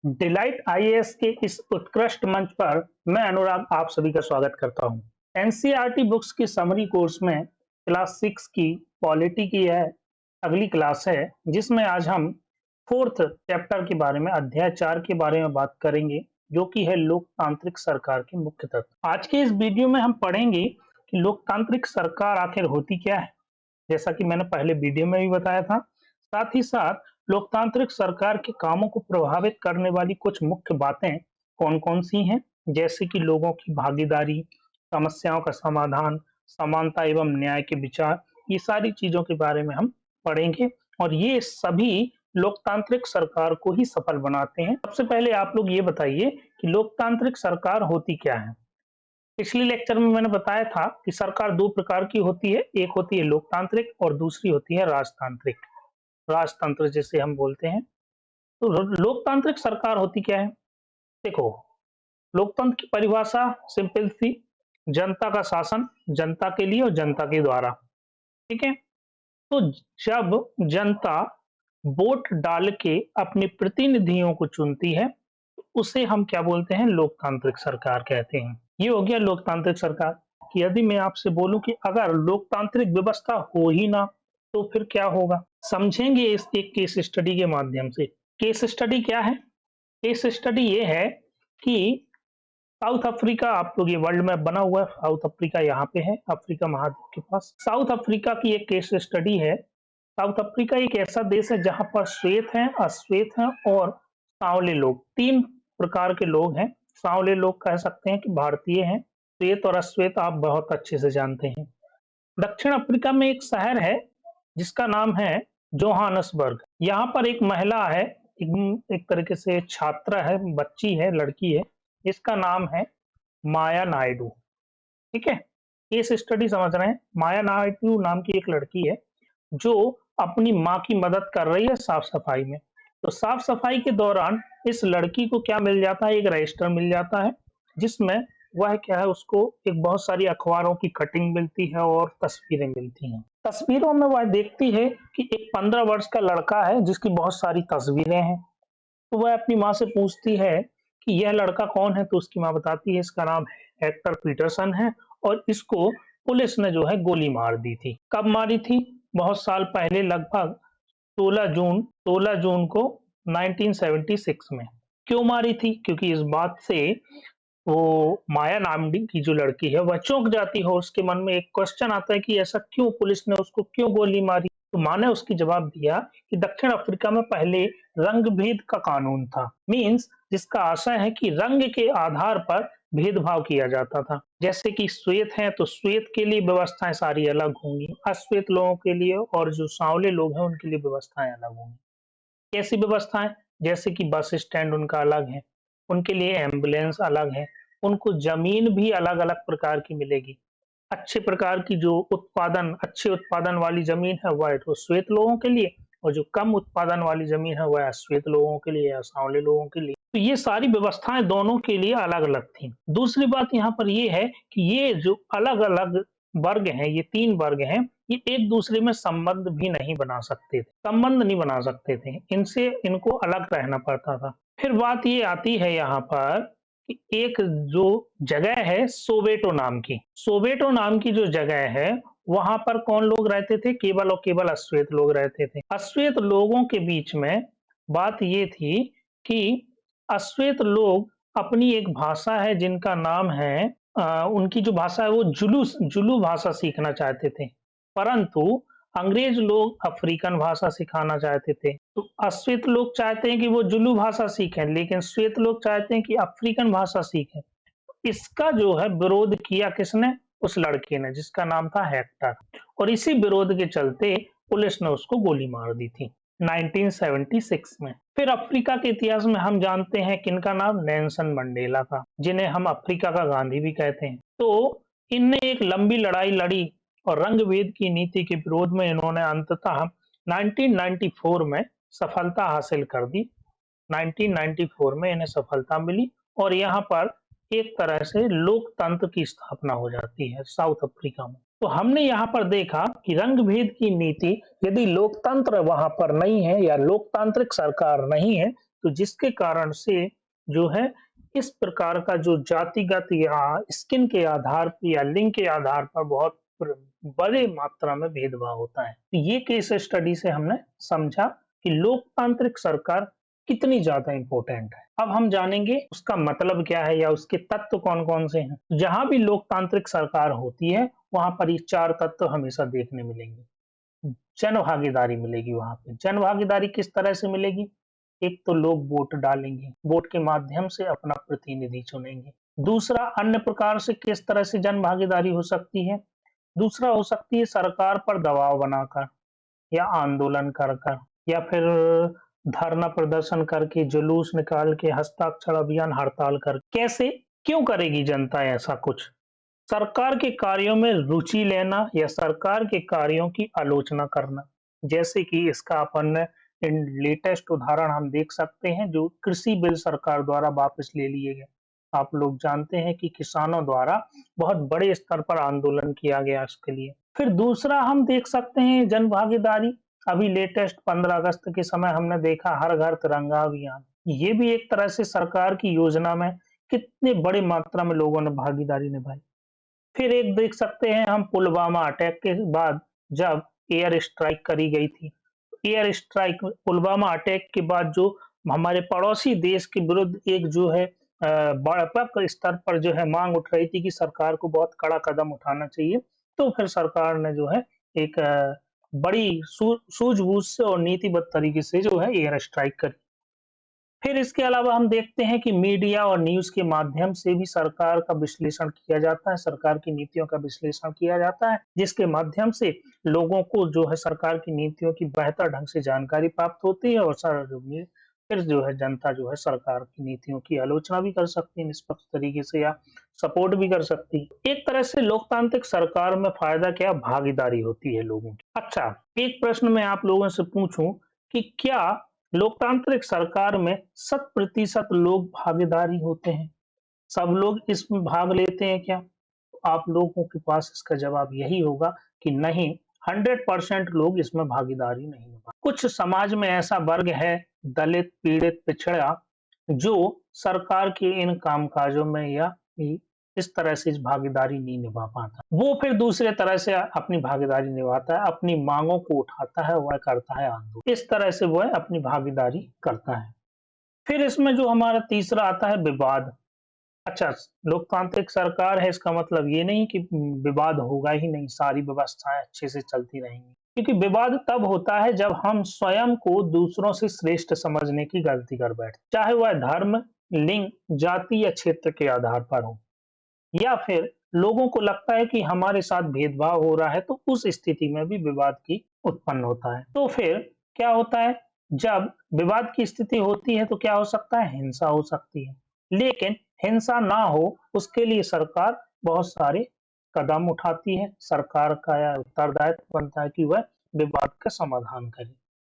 Delight IAS के इस उत्कृष्ट मंच पर मैं अनुराग आप सभी का स्वागत करता हूं। एनसीईआरटी बुक्स की समरी कोर्स में क्लास 6 की पॉलिटी की यह अगली क्लास है, जिसमें आज हम फोर्थ चैप्टर के बारे में, अध्याय 4 के बारे में बात करेंगे, जो कि है लोकतांत्रिक सरकार के मुख्य तत्व। आज के इस वीडियो में हम पढ़ेंगे कि लोकतांत्रिक सरकार आखिर होती क्या है, जैसा कि मैंने पहले वीडियो में भी बताया था। साथ ही साथ लोकतांत्रिक सरकार के कामों को प्रभावित करने वाली कुछ मुख्य बातें कौन-कौन सी हैं, जैसे कि लोगों की भागीदारी, समस्याओं का समाधान, समानता एवं न्याय के विचार, ये सारी चीजों के बारे में हम पढ़ेंगे और ये सभी लोकतांत्रिक सरकार को ही सफल बनाते हैं। सबसे पहले आप लोग ये बताइए कि लोकतांत्रिक सरकार होती क्या है? पिछले लेक्चर में मैंने बताया था कि सरकार दो प्रकार की होती है, एक होती है लोकतांत्रिक और दूसरी होती है राजतांत्रिक। राजतंत्र जिसे हम बोलते हैं। तो लोकतांत्रिक सरकार होती क्या है? देखो, लोकतंत्र की परिभाषा सिंपल सी, जनता का शासन, जनता के लिए और जनता के द्वारा। ठीक है? तो जब जनता वोट डाल के अपने प्रतिनिधियों को चुनती है, तो उसे हम क्या बोलते हैं? लोकतांत्रिक सरकार कहते हैं। ये हो गया लोकतांत्रिक सरकार। कि यदि मैं आपसे बोलूं कि अगर लोकतांत्रिक व्यवस्था हो ही ना, तो फिर क्या होगा? समझेंगे इस एक केस स्टडी के माध्यम से। केस स्टडी क्या है? केस स्टडी ये है कि साउथ अफ्रीका, आप लोग ये वर्ल्ड मैप बना हुआ है, साउथ अफ्रीका यहाँ पे है, अफ्रीका महाद्वीप के पास। साउथ अफ्रीका की एक केस स्टडी है। साउथ अफ्रीका एक ऐसा देश है जहां पर श्वेत हैं, अश्वेत हैं और सांवले लोग, तीन प्रकार के लोग हैं। सांवले लोग कह सकते हैं कि भारतीय हैं, श्वेत और अश्वेत आप बहुत अच्छे से जानते हैं। दक्षिण अफ्रीका में एक शहर है जिसका नाम है जोहानसबर्ग। यहाँ पर एक महिला है, एक तरीके से छात्रा है, बच्ची है, लड़की है, इसका नाम है माया नायडू। ठीक है? केस स्टडी समझ रहे हैं? माया नायडू नाम की एक लड़की है जो अपनी माँ की मदद कर रही है साफ सफाई में। तो साफ सफाई के दौरान इस लड़की को क्या मिल जाता है? एक रजिस्टर मिल जाता है, जिसमें वह क्या है, उसको एक बहुत सारी अखबारों की कटिंग मिलती है और तस्वीरें मिलती हैं। तस्वीरों में वह देखती है कि एक 15 वर्ष का लड़का है जिसकी बहुत सारी तस्वीरें हैं। तो वह अपनी माँ से पूछती है कि यह लड़का कौन है? तो उसकी माँ बताती है इसका नाम हेक्टर पीटरसन है और इसको पुलिस ने जो है गोली मार दी थी। कब मारी थी? बहुत साल पहले, लगभग 16 जून को 1976 में। क्यों मारी थी? क्योंकि इस बात से वो माया नाम की जो लड़की है वह चौंक जाती है, उसके मन में एक क्वेश्चन आता है कि ऐसा क्यों, पुलिस ने उसको क्यों गोली मारी? तो माँ ने उसकी जवाब दिया कि दक्षिण अफ्रीका में पहले रंग भेद का कानून था, मीन्स जिसका आशय है कि रंग के आधार पर भेदभाव किया जाता था। जैसे कि श्वेत हैं तो श्वेत के लिए व्यवस्थाएं सारी अलग होंगी, अश्वेत लोगों के लिए और जो सांवले लोग हैं उनके लिए व्यवस्थाएं अलग होंगी। कैसी व्यवस्थाएं? जैसे कि बस स्टैंड उनका अलग है, उनके लिए एम्बुलेंस अलग है, उनको जमीन भी अलग अलग प्रकार की मिलेगी। अच्छे प्रकार की जो अच्छे उत्पादन वाली जमीन है वह तो श्वेत लोगों के लिए, और जो कम उत्पादन वाली जमीन है वह अश्वेत लोगों के लिए या सांवले लोगों के लिए। तो ये सारी व्यवस्थाएं दोनों के लिए अलग अलग थी। दूसरी बात यहाँ पर ये है कि ये जो अलग अलग वर्ग हैं, ये तीन वर्ग हैं, ये एक दूसरे में संबंध भी नहीं बना सकते थे, संबंध नहीं बना सकते थे, इनसे इनको अलग रहना पड़ता था। फिर बात ये आती है यहाँ पर कि एक जो जगह है सोवेटो नाम की, सोवेटो नाम की जो जगह है, वहां पर कौन लोग रहते थे? केवल और केवल अश्वेत लोग रहते थे। अश्वेत लोगों के बीच में बात ये थी कि अश्वेत लोग अपनी एक भाषा है जिनका नाम है उनकी जो भाषा है वो जुलू भाषा सीखना चाहते थे, परंतु अंग्रेज लोग अफ्रीकन भाषा सिखाना चाहते थे। तो अश्वेत लोग चाहते हैं कि वो जुलू भाषा सीखें, लेकिन श्वेत लोग चाहते हैं कि अफ्रीकन भाषा सीखें। इसका जो है विरोध किया किसने? उस लड़के ने जिसका नाम था हेक्टर, और इसी विरोध के चलते पुलिस ने उसको गोली मार दी थी 1976 में। फिर अफ्रीका के इतिहास में हम जानते हैं किनका नाम? नेल्सन मंडेला का, जिन्हें हम अफ्रीका का गांधी भी कहते हैं। तो इनने एक लंबी लड़ाई लड़ी और रंग भेद की नीति के विरोध में इन्होंने अंततः 1994 में सफलता हासिल कर दी। 1994 में इन्हें सफलता मिली और यहाँ पर एक तरह से लोकतंत्र की स्थापना हो जाती है साउथ अफ्रीका में। तो हमने यहाँ पर देखा कि रंग भेद की नीति, यदि लोकतंत्र वहां पर नहीं है या लोकतांत्रिक सरकार नहीं है, तो जिसके कारण से जो है इस प्रकार का जो जातिगत या स्किन के आधार पर या लिंग के आधार पर बहुत बड़े मात्रा में भेदभाव होता है। तो ये केस स्टडी से हमने समझा कि लोकतांत्रिक सरकार कितनी ज्यादा इंपॉर्टेंट है। अब हम जानेंगे उसका मतलब क्या है या उसके तत्व कौन-कौन से हैं। जहां भी लोकतांत्रिक सरकार होती है वहां पर ये 4 तत्व हमेशा देखने मिलेंगे। जन भागीदारी मिलेगी वहां पे। जन भागीदारी किस तरह से मिलेगी? एक तो लोग वोट डालेंगे, वोट के माध्यम से अपना प्रतिनिधि चुनेंगे। दूसरा, अन्य प्रकार से किस तरह से जन भागीदारी हो सकती है? दूसरा हो सकती है सरकार पर दबाव बनाकर या आंदोलन कर कर या फिर धरना प्रदर्शन करके, जुलूस निकाल के, हस्ताक्षर अभियान, हड़ताल कर। कैसे, क्यों करेगी जनता ऐसा कुछ? सरकार के कार्यों में रुचि लेना या सरकार के कार्यों की आलोचना करना। जैसे कि इसका अपन लेटेस्ट उदाहरण हम देख सकते हैं, जो कृषि बिल सरकार द्वारा वापस ले लिए गए। आप लोग जानते हैं कि किसानों द्वारा बहुत बड़े स्तर पर आंदोलन किया गया इसके लिए। फिर दूसरा हम देख सकते हैं जन भागीदारी। अभी लेटेस्ट 15 अगस्त के समय हमने देखा हर घर तिरंगा अभियान। ये भी एक तरह से सरकार की योजना में कितने बड़ी मात्रा में लोगों ने भागीदारी निभाई। फिर एक देख सकते हैं हम पुलवामा अटैक के बाद जब एयर स्ट्राइक करी गई थी। एयर स्ट्राइक पुलवामा अटैक के बाद जो हमारे पड़ोसी देश के विरुद्ध एक जो है व्यापक स्तर पर जो है मांग उठ रही थी कि सरकार को बहुत कड़ा कदम उठाना चाहिए। तो फिर सरकार ने जो है एक बड़ी सूझबूझ से और नीतिबद्ध तरीके से जो है एयर स्ट्राइक करी। फिर इसके अलावा हम देखते हैं कि मीडिया और न्यूज़ के माध्यम से भी सरकार का विश्लेषण किया जाता है, सरकार की नीतियों का विश्लेषण किया जाता है, जिसके माध्यम से लोगों को जो है सरकार की नीतियों की बेहतर ढंग से जानकारी प्राप्त होती है और फिर जो है जनता जो है सरकार की नीतियों की आलोचना भी कर सकती है निष्पक्ष तरीके से या सपोर्ट भी कर सकती है। एक तरह से लोकतांत्रिक सरकार में फायदा क्या? भागीदारी होती है लोगों की। अच्छा, एक प्रश्न मैं आप लोगों से पूछूं कि क्या लोकतांत्रिक सरकार में 100% लोग भागीदारी होते हैं? सब लोग इसमें भाग लेते हैं क्या? आप लोगों के पास इसका जवाब यही होगा कि नहीं, 100% लोग इसमें भागीदारी नहीं निभा। कुछ समाज में ऐसा वर्ग है, दलित, पीड़ित, पिछड़ा, जो सरकार के इन कामकाजों में या इस तरह से इस भागीदारी नहीं निभा पाता। वो फिर दूसरे तरह से अपनी भागीदारी निभाता है, अपनी मांगों को उठाता है, वह करता है आंदोलन। इस तरह से वह अपनी भागीदारी करता है। फिर इसमें जो हमारा तीसरा आता है विवाद। अच्छा, लोकतांत्रिक सरकार है इसका मतलब ये नहीं कि विवाद होगा ही नहीं, सारी व्यवस्थाएं अच्छे से चलती रहेंगी। क्योंकि विवाद तब होता है जब हम स्वयं को दूसरों से श्रेष्ठ समझने की गलती कर बैठे, चाहे वह धर्म, लिंग, जाति या क्षेत्र के आधार पर हो, या फिर लोगों को लगता है कि हमारे साथ भेदभाव हो रहा है, तो उस स्थिति में भी विवाद की उत्पन्न होता है। तो फिर क्या होता है, जब विवाद की स्थिति होती है तो क्या हो सकता है? हिंसा हो सकती है। लेकिन हिंसा ना हो उसके लिए सरकार बहुत सारे कदम उठाती है। सरकार का यह उत्तरदायित्व बनता है कि वह विवाद का समाधान करे।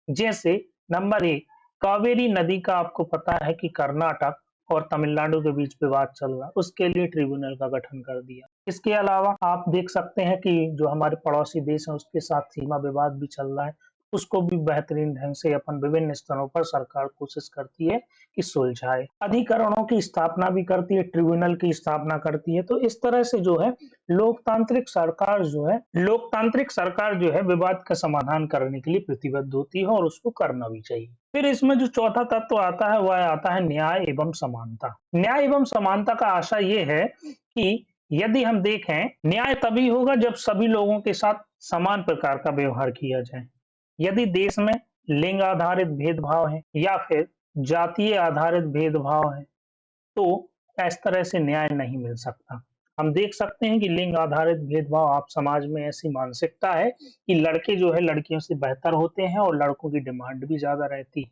जैसे नंबर 1, कावेरी नदी का आपको पता है कि कर्नाटक और तमिलनाडु के बीच विवाद चल रहा है, उसके लिए ट्रिब्यूनल का गठन कर दिया। इसके अलावा आप देख सकते हैं कि जो हमारे पड़ोसी देश हैं उसके साथ सीमा विवाद भी चल रहा है, उसको भी बेहतरीन ढंग से अपन विभिन्न स्तरों पर सरकार कोशिश करती है कि सुलझाए। अधिकरणों की स्थापना भी करती है, ट्रिब्यूनल की स्थापना करती है। तो इस तरह से जो है लोकतांत्रिक सरकार जो है विवाद का समाधान करने के लिए प्रतिबद्ध होती है और उसको करना भी चाहिए। फिर इसमें जो चौथा तत्व आता है वह आता है न्याय एवं समानता। न्याय एवं समानता का आशय ये है कि यदि हम देखें, न्याय तभी होगा जब सभी लोगों के साथ समान प्रकार का व्यवहार किया जाए। यदि देश में लिंग आधारित भेदभाव है या फिर जातीय आधारित भेदभाव है, तो इस तरह से न्याय नहीं मिल सकता। हम देख सकते हैं कि लिंग आधारित भेदभाव आप समाज में ऐसी मानसिकता है कि लड़के जो है लड़कियों से बेहतर होते हैं और लड़कों की डिमांड भी ज्यादा रहती है।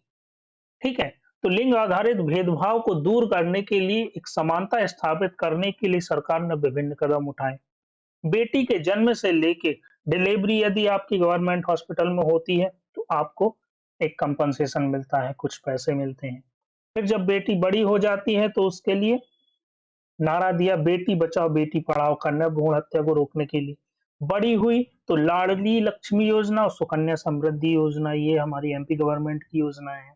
ठीक है, तो लिंग आधारित भेदभाव को दूर करने के लिए, एक समानता स्थापित करने के लिए सरकार ने विभिन्न कदम उठाए। बेटी के जन्म से लेके डिलीवरी यदि आपकी गवर्नमेंट हॉस्पिटल में होती है तो आपको एक कंपनसेशन मिलता है, कुछ पैसे मिलते हैं। फिर जब बेटी बड़ी हो जाती है तो उसके लिए नारा दिया, बेटी बचाओ बेटी पढ़ाओ, कन्या भ्रूण हत्या को रोकने के लिए। बड़ी हुई तो लाडली लक्ष्मी योजना और सुकन्या समृद्धि योजना, ये हमारी एमपी गवर्नमेंट की योजना है।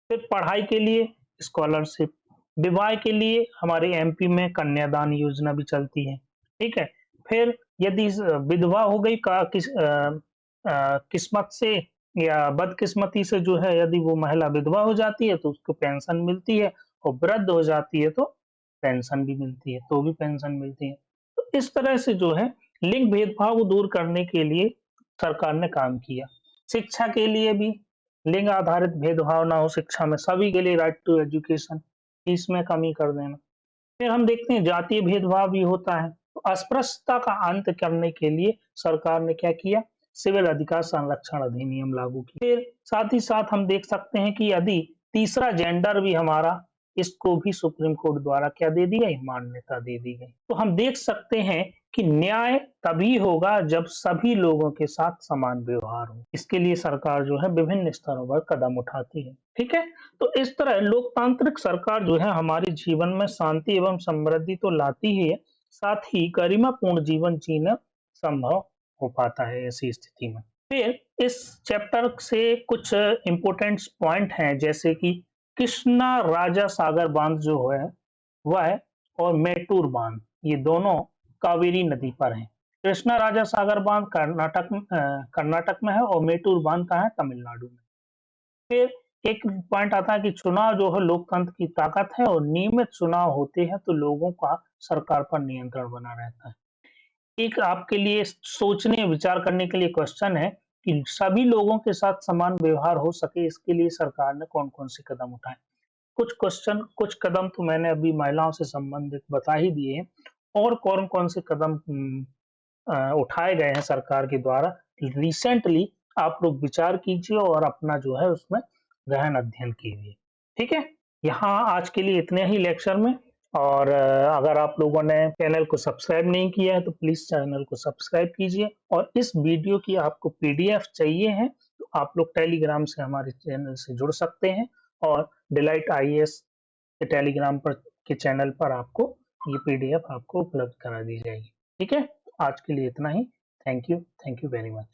फिर पढ़ाई के लिए स्कॉलरशिप, विवाह के लिए हमारे एमपी में कन्यादान योजना भी चलती है, ठीक है। फिर यदि विधवा हो गई किस्मत से या बदकिस्मती से जो है, यदि वो महिला विधवा हो जाती है तो उसको पेंशन मिलती है, और वृद्ध हो जाती है तो पेंशन भी मिलती है, तो भी पेंशन मिलती है। तो इस तरह से जो है लिंग भेदभाव को दूर करने के लिए सरकार ने काम किया। शिक्षा के लिए भी लिंग आधारित भेदभाव ना हो शिक्षा में, सभी के लिए राइट टू एजुकेशन, इसमें कमी कर देना। फिर हम देखते हैं जातीय भेदभाव भी होता है, तो अस्पृश्यता का अंत करने के लिए सरकार ने क्या किया, सिविल अधिकार संरक्षण अधिनियम लागू किया। फिर साथ ही साथ हम देख सकते हैं कि यदि तीसरा जेंडर भी हमारा, इसको भी सुप्रीम कोर्ट द्वारा क्या दे दी गई, मान्यता दे दी गई। तो हम देख सकते हैं कि न्याय तभी होगा जब सभी लोगों के साथ समान व्यवहार हो। इसके लिए सरकार जो है विभिन्न स्तरों पर कदम उठाती है, ठीक है। तो इस तरह लोकतांत्रिक सरकार जो है हमारे जीवन में शांति एवं समृद्धि तो लाती ही है, साथ ही गरिमापूर्ण जीवन जीना संभव हो पाता है ऐसी स्थिति में। फिर इस चैप्टर से कुछ इंपोर्टेंट पॉइंट हैं, जैसे कि कृष्णा राजा सागर बांध जो है वह, और मेटूर बांध, ये दोनों कावेरी नदी पर हैं। कृष्णा राजा सागर बांध कर्नाटक में है, और मेटूर बांध कहाँ है, तमिलनाडु में। फिर एक पॉइंट आता है कि चुनाव जो है लोकतंत्र की ताकत है, और नियमित चुनाव होते हैं तो लोगों का सरकार पर नियंत्रण बना रहता है। एक आपके लिए सोचने विचार करने के लिए क्वेश्चन है कि सभी लोगों के साथ समान व्यवहार हो सके, इसके लिए सरकार ने कौन कौन से कदम उठाए। कुछ कदम तो मैंने अभी महिलाओं से संबंधित बता ही दिए हैं, और कौन कौन से कदम उठाए गए हैं सरकार के द्वारा रिसेंटली, आप लोग विचार कीजिए और अपना जो है उसमें गहन अध्ययन कीजिए, ठीक है। यहाँ आज के लिए इतने ही लेक्चर में, और अगर आप लोगों ने चैनल को सब्सक्राइब नहीं किया है तो प्लीज चैनल को सब्सक्राइब कीजिए, और इस वीडियो की आपको पीडीएफ चाहिए है तो आप लोग टेलीग्राम से हमारे चैनल से जुड़ सकते हैं, और डिलाइट आईएएस के टेलीग्राम पर के चैनल पर आपको ये पीडीएफ आपको उपलब्ध करा दी जाएगी, ठीक है। आज के लिए इतना ही। Thank you very much.